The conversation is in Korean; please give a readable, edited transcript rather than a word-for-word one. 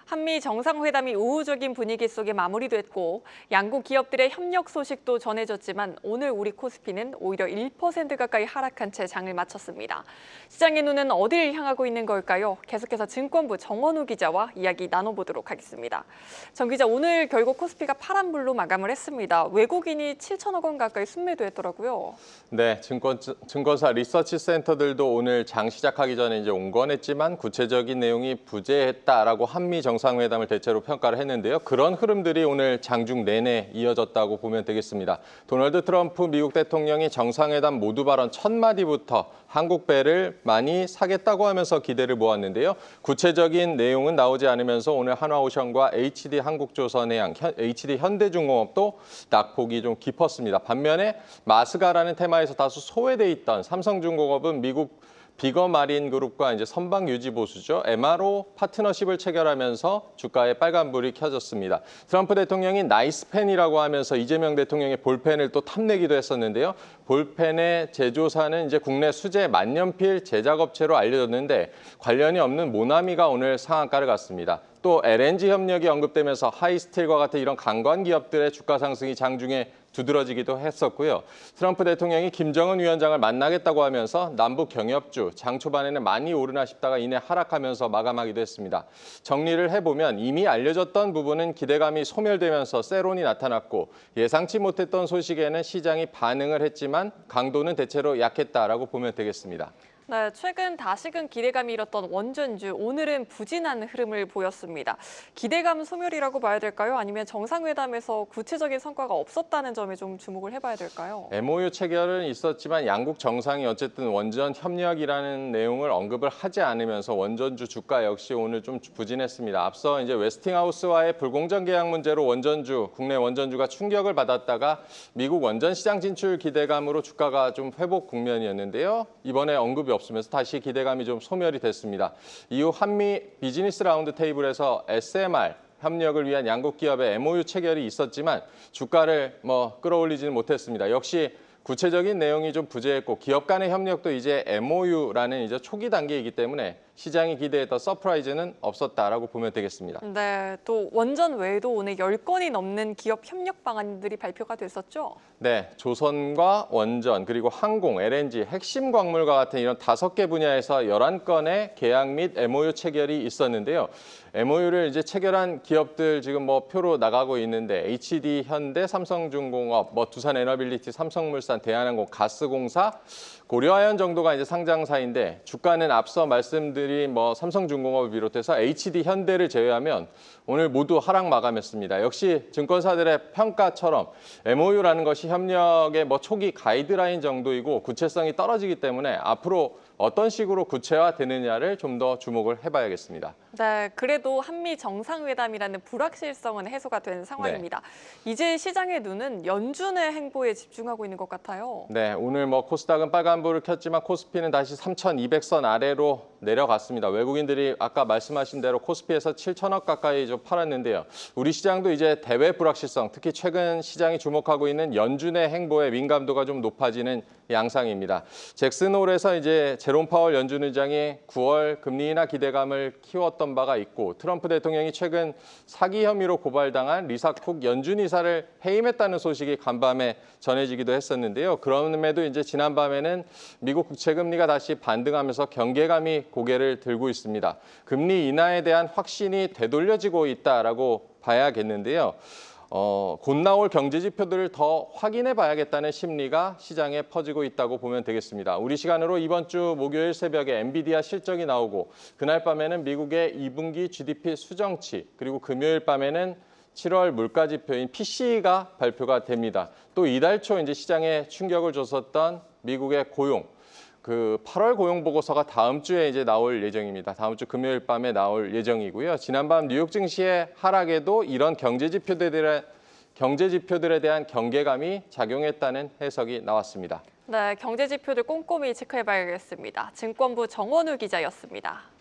한미 정상회담이 우호적인 분위기 속에 마무리됐고 양국 기업들의 협력 소식도 전해졌지만 오늘 우리 코스피는 오히려 1% 가까이 하락한 채 장을 마쳤습니다. 시장의 눈은 어디를 향하고 있는 걸까요? 계속해서 증권부 정원우 기자와 이야기 나눠보도록 하겠습니다. 정 기자, 오늘 결국 코스피가 파란불로 마감을 했습니다. 외국인이 7천억 원 가까이 순매도했더라고요. 네, 증권사 리서치 센터들도 오늘 장 시작하기 전에 이제 온건했지만 구체적인 내용이 부재했다라고 한미 정상회담을 대체로 평가를 했는데요. 그런 흐름들이 오늘 장중 내내 이어졌다고 보면 되겠습니다. 도널드 트럼프 미국 대통령이 정상회담 모두 발언 첫 마디부터 한국 배를 많이 사겠다고 하면서 기대를 모았는데요. 구체적인 내용은 나오지 않으면서 오늘 한화오션과 HD 한국조선해양, HD 현대중공업도 낙폭이 좀 깊었습니다. 반면에 마스가라는 테마에서 다소 소외돼 있던 삼성중공업은 미국 비거마린 그룹과 이제 선박 유지 보수죠. MRO 파트너십을 체결하면서 주가에 빨간불이 켜졌습니다. 트럼프 대통령이 나이스 펜이라고 하면서 이재명 대통령의 볼펜을 또 탐내기도 했었는데요. 볼펜의 제조사는 이제 국내 수제 만년필 제작업체로 알려졌는데 관련이 없는 모나미가 오늘 상한가를 갔습니다. 또 LNG 협력이 언급되면서 하이스틸과 같은 이런 강관 기업들의 주가 상승이 장중에 두드러지기도 했었고요. 트럼프 대통령이 김정은 위원장을 만나겠다고 하면서 남북 경협주 장 초반에는 많이 오르나 싶다가 이내 하락하면서 마감하기도 했습니다. 정리를 해보면 이미 알려졌던 부분은 기대감이 소멸되면서 세론이 나타났고 예상치 못했던 소식에는 시장이 반응을 했지만 강도는 대체로 약했다라고 보면 되겠습니다. 네, 최근 다시금 기대감이 잃었던 원전주, 오늘은 부진한 흐름을 보였습니다. 기대감 소멸이라고 봐야 될까요? 아니면 정상회담에서 구체적인 성과가 없었다는 점에 좀 주목을 해봐야 될까요? MOU 체결은 있었지만 양국 정상이 어쨌든 원전 협력이라는 내용을 언급을 하지 않으면서 원전주 주가 역시 오늘 좀 부진했습니다. 앞서 이제 웨스팅하우스와의 불공정 계약 문제로 국내 원전주가 충격을 받았다가 미국 원전 시장 진출 기대감으로 주가가 좀 회복 국면이었는데요. 이번에 언급이 없으면서 다시 기대감이 좀 소멸이 됐습니다. 이후 한미 비즈니스 라운드 테이블에서 SMR 협력을 위한 양국 기업의 MOU 체결이 있었지만 주가를 끌어올리지는 못했습니다. 역시 구체적인 내용이 좀 부재했고 기업 간의 협력도 이제 MOU라는 이제 초기 단계이기 때문에 시장이 기대했던 서프라이즈는 없었다라고 보면 되겠습니다. 네, 또 원전 외에도 오늘 10건이 넘는 기업 협력 방안들이 발표가 됐었죠? 네, 조선과 원전, 그리고 항공, LNG, 핵심 광물과 같은 이런 5개 분야에서 11건의 계약 및 MOU 체결이 있었는데요. MOU를 이제 체결한 기업들 지금 표로 나가고 있는데 HD 현대, 삼성중공업, 두산에너빌리티, 삼성물산, 대한항공, 가스공사, 고려아연 정도가 이제 상장사인데 주가는 앞서 말씀드린 삼성중공업을 비롯해서 HD 현대를 제외하면 오늘 모두 하락 마감했습니다. 역시 증권사들의 평가처럼 MOU라는 것이 협력의 초기 가이드라인 정도이고 구체성이 떨어지기 때문에 앞으로 어떤 식으로 구체화되느냐를 좀 더 주목을 해봐야겠습니다. 네, 그래도 한미 정상회담이라는 불확실성은 해소가 된 상황입니다. 네. 이제 시장의 눈은 연준의 행보에 집중하고 있는 것 같아요. 네, 오늘 코스닥은 빨간불을 켰지만 코스피는 다시 3,200선 아래로 내려갔습니다. 외국인들이 아까 말씀하신 대로 코스피에서 7천억 가까이 좀 팔았는데요. 우리 시장도 이제 대외 불확실성, 특히 최근 시장이 주목하고 있는 연준의 행보에 민감도가 좀 높아지는 양상입니다. 잭슨홀에서 이제 제롬 파월 연준 의장이 9월 금리 인하 기대감을 키웠던 바가 있고 트럼프 대통령이 최근 사기 혐의로 고발당한 리사 쿡 연준 이사를 해임했다는 소식이 간밤에 전해지기도 했었는데요. 그럼에도 이제 지난밤에는 미국 국채 금리가 다시 반등하면서 경계감이 고개를 들고 있습니다. 금리 인하에 대한 확신이 되돌려지고 있다라고 봐야겠는데요. 곧 나올 경제 지표들을 더 확인해 봐야겠다는 심리가 시장에 퍼지고 있다고 보면 되겠습니다. 우리 시간으로 이번 주 목요일 새벽에 엔비디아 실적이 나오고 그날 밤에는 미국의 2분기 GDP 수정치 그리고 금요일 밤에는 7월 물가 지표인 PCE가 발표가 됩니다. 또 이달 초 이제 시장에 충격을 줬었던 미국의 고용 8월 고용 보고서가 다음 주에 이제 나올 예정입니다. 다음 주 금요일 밤에 나올 예정이고요. 지난밤 뉴욕 증시의 하락에도 이런 경제 지표들에 대한 경계감이 작용했다는 해석이 나왔습니다. 네, 경제 지표들 꼼꼼히 체크해봐야겠습니다. 증권부 정원우 기자였습니다.